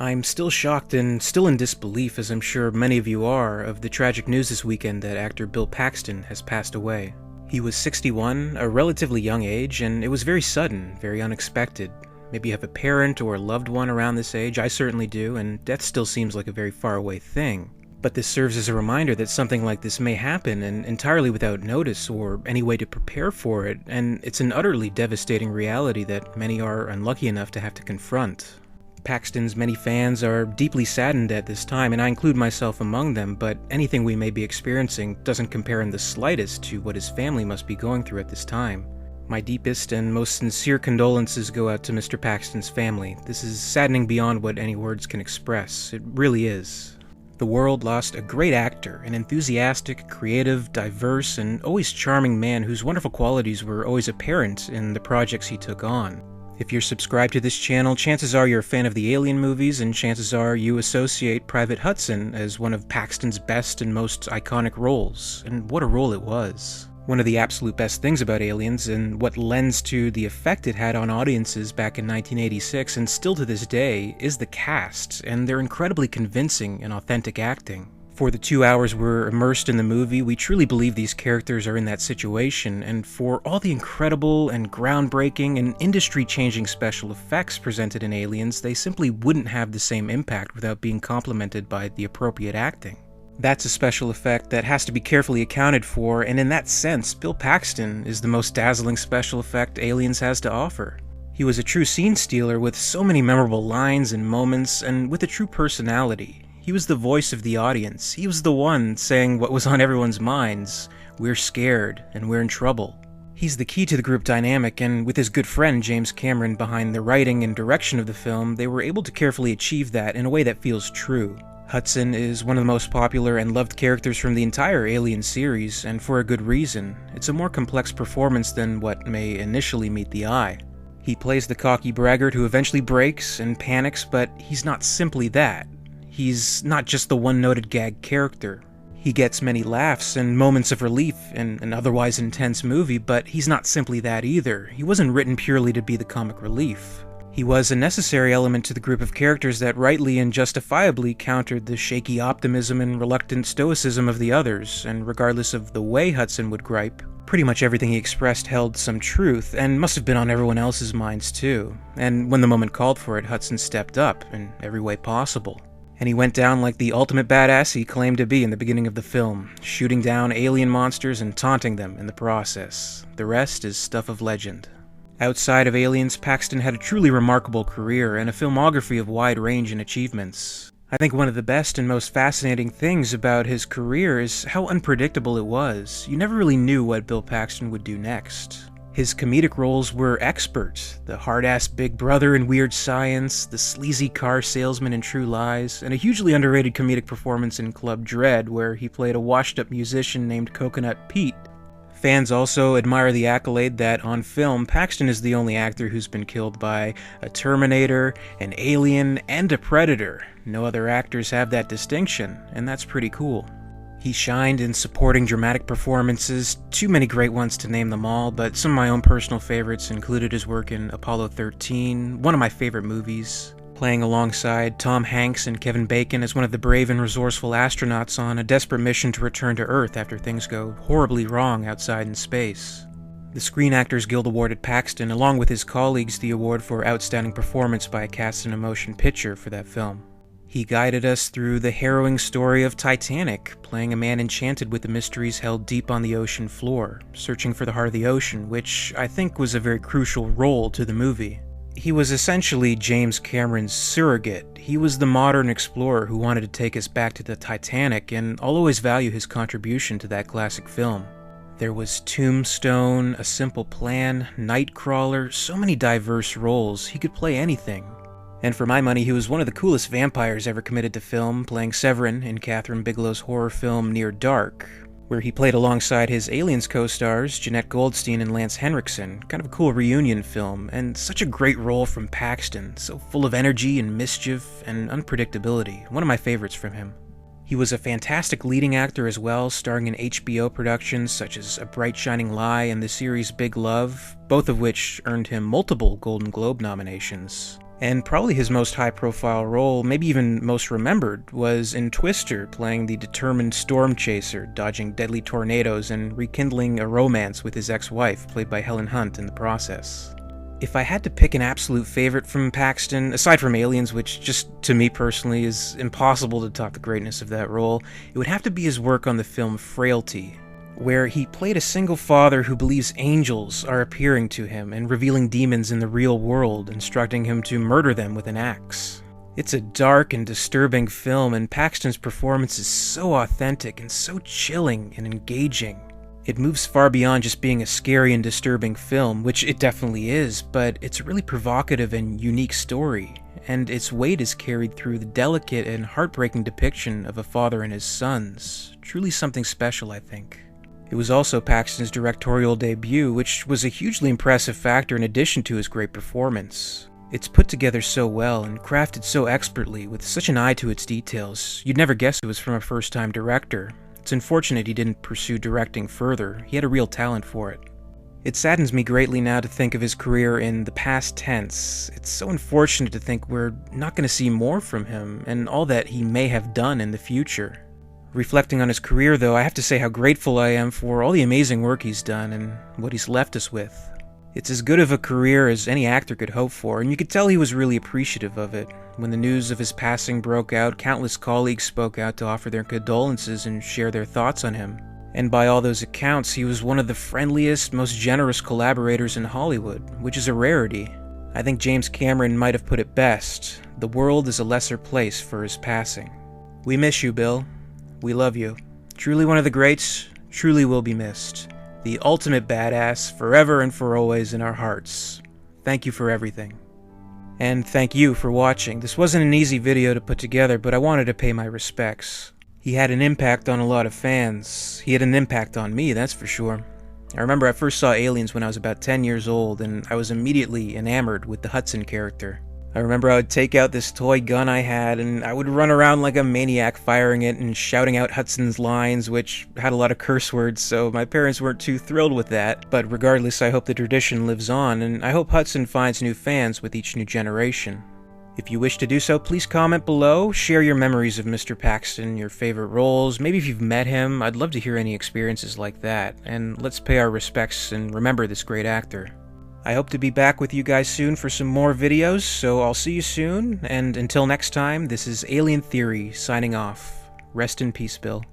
I'm still shocked and still in disbelief, as I'm sure many of you are, of the tragic news this weekend that actor Bill Paxton has passed away. He was 61, a relatively young age, and it was very sudden, very unexpected. Maybe you have a parent or a loved one around this age, I certainly do, and death still seems like a very far away thing. But this serves as a reminder that something like this may happen, and entirely without notice or any way to prepare for it, and it's an utterly devastating reality that many are unlucky enough to have to confront. Paxton's many fans are deeply saddened at this time, and I include myself among them, but anything we may be experiencing doesn't compare in the slightest to what his family must be going through at this time. My deepest and most sincere condolences go out to Mr. Paxton's family. This is saddening beyond what any words can express. It really is. The world lost a great actor, an enthusiastic, creative, diverse, and always charming man whose wonderful qualities were always apparent in the projects he took on. If you're subscribed to this channel, chances are you're a fan of the Alien movies, and chances are you associate Private Hudson as one of Paxton's best and most iconic roles. And what a role it was. One of the absolute best things about Aliens, and what lends to the effect it had on audiences back in 1986 and still to this day, is the cast, and their incredibly convincing and authentic acting. For the 2 hours we're immersed in the movie, we truly believe these characters are in that situation, and for all the incredible and groundbreaking and industry-changing special effects presented in Aliens, they simply wouldn't have the same impact without being complemented by the appropriate acting. That's a special effect that has to be carefully accounted for, and in that sense, Bill Paxton is the most dazzling special effect Aliens has to offer. He was a true scene stealer with so many memorable lines and moments, and with a true personality. He was the voice of the audience. He was the one saying what was on everyone's minds. We're scared, and we're in trouble. He's the key to the group dynamic, and with his good friend James Cameron behind the writing and direction of the film, they were able to carefully achieve that in a way that feels true. Hudson is one of the most popular and loved characters from the entire Alien series, and for a good reason. It's a more complex performance than what may initially meet the eye. He plays the cocky braggart who eventually breaks and panics, but he's not simply that. He's not just the one-noted gag character. He gets many laughs and moments of relief in an otherwise intense movie, but he's not simply that either. He wasn't written purely to be the comic relief. He was a necessary element to the group of characters that rightly and justifiably countered the shaky optimism and reluctant stoicism of the others, and regardless of the way Hudson would gripe, pretty much everything he expressed held some truth, and must have been on everyone else's minds too. And when the moment called for it, Hudson stepped up in every way possible. And he went down like the ultimate badass he claimed to be in the beginning of the film, shooting down alien monsters and taunting them in the process. The rest is stuff of legend. Outside of Aliens, Paxton had a truly remarkable career and a filmography of wide range and achievements. I think one of the best and most fascinating things about his career is how unpredictable it was. You never really knew what Bill Paxton would do next. His comedic roles were expert: the hard-ass big brother in Weird Science, the sleazy car salesman in True Lies, and a hugely underrated comedic performance in Club Dread, where he played a washed-up musician named Coconut Pete. Fans also admire the accolade that, on film, Paxton is the only actor who's been killed by a Terminator, an Alien, and a Predator. No other actors have that distinction, and that's pretty cool. He shined in supporting dramatic performances, too many great ones to name them all, but some of my own personal favorites included his work in Apollo 13, one of my favorite movies, playing alongside Tom Hanks and Kevin Bacon as one of the brave and resourceful astronauts on a desperate mission to return to Earth after things go horribly wrong outside in space. The Screen Actors Guild awarded Paxton, along with his colleagues, the award for Outstanding Performance by a Cast in a Motion Picture for that film. He guided us through the harrowing story of Titanic, playing a man enchanted with the mysteries held deep on the ocean floor, searching for the heart of the ocean, which I think was a very crucial role to the movie. He was essentially James Cameron's surrogate. He was the modern explorer who wanted to take us back to the Titanic, and I'll always value his contribution to that classic film. There was Tombstone, A Simple Plan, Nightcrawler, so many diverse roles. He could play anything. And for my money, he was one of the coolest vampires ever committed to film, playing Severin in Catherine Bigelow's horror film Near Dark, where he played alongside his Aliens co-stars, Jeanette Goldstein and Lance Henriksen. Kind of a cool reunion film, and such a great role from Paxton, so full of energy and mischief and unpredictability. One of my favorites from him. He was a fantastic leading actor as well, starring in HBO productions such as A Bright Shining Lie and the series Big Love, both of which earned him multiple Golden Globe nominations. And probably his most high-profile role, maybe even most remembered, was in Twister, playing the determined storm chaser, dodging deadly tornadoes and rekindling a romance with his ex-wife, played by Helen Hunt, in the process. If I had to pick an absolute favorite from Paxton, aside from Aliens, which just to me personally is impossible to top the greatness of that role, it would have to be his work on the film Frailty, where he played a single father who believes angels are appearing to him and revealing demons in the real world, instructing him to murder them with an axe. It's a dark and disturbing film, and Paxton's performance is so authentic and so chilling and engaging. It moves far beyond just being a scary and disturbing film, which it definitely is, but it's a really provocative and unique story, and its weight is carried through the delicate and heartbreaking depiction of a father and his sons. Truly something special, I think. It was also Paxton's directorial debut, which was a hugely impressive factor in addition to his great performance. It's put together so well and crafted so expertly with such an eye to its details, you'd never guess it was from a first-time director. It's unfortunate he didn't pursue directing further. He had a real talent for it. It saddens me greatly now to think of his career in the past tense. It's so unfortunate to think we're not going to see more from him and all that he may have done in the future. Reflecting on his career, though, I have to say how grateful I am for all the amazing work he's done and what he's left us with. It's as good of a career as any actor could hope for, and you could tell he was really appreciative of it. When the news of his passing broke out, countless colleagues spoke out to offer their condolences and share their thoughts on him. And by all those accounts, he was one of the friendliest, most generous collaborators in Hollywood, which is a rarity. I think James Cameron might have put it best: the world is a lesser place for his passing. We miss you, Bill. We love you. Truly one of the greats, truly will be missed. The ultimate badass, forever and for always in our hearts. Thank you for everything. And thank you for watching. This wasn't an easy video to put together, but I wanted to pay my respects. He had an impact on a lot of fans. He had an impact on me, that's for sure. I remember I first saw Aliens when I was about 10 years old, and I was immediately enamored with the Hudson character. I remember I would take out this toy gun I had, and I would run around like a maniac firing it and shouting out Hudson's lines, which had a lot of curse words, so my parents weren't too thrilled with that. But regardless, I hope the tradition lives on, and I hope Hudson finds new fans with each new generation. If you wish to do so, please comment below, share your memories of Mr. Paxton, your favorite roles, maybe if you've met him. I'd love to hear any experiences like that, and let's pay our respects and remember this great actor. I hope to be back with you guys soon for some more videos, so I'll see you soon, and until next time, this is Alien Theory signing off. Rest in peace, Bill.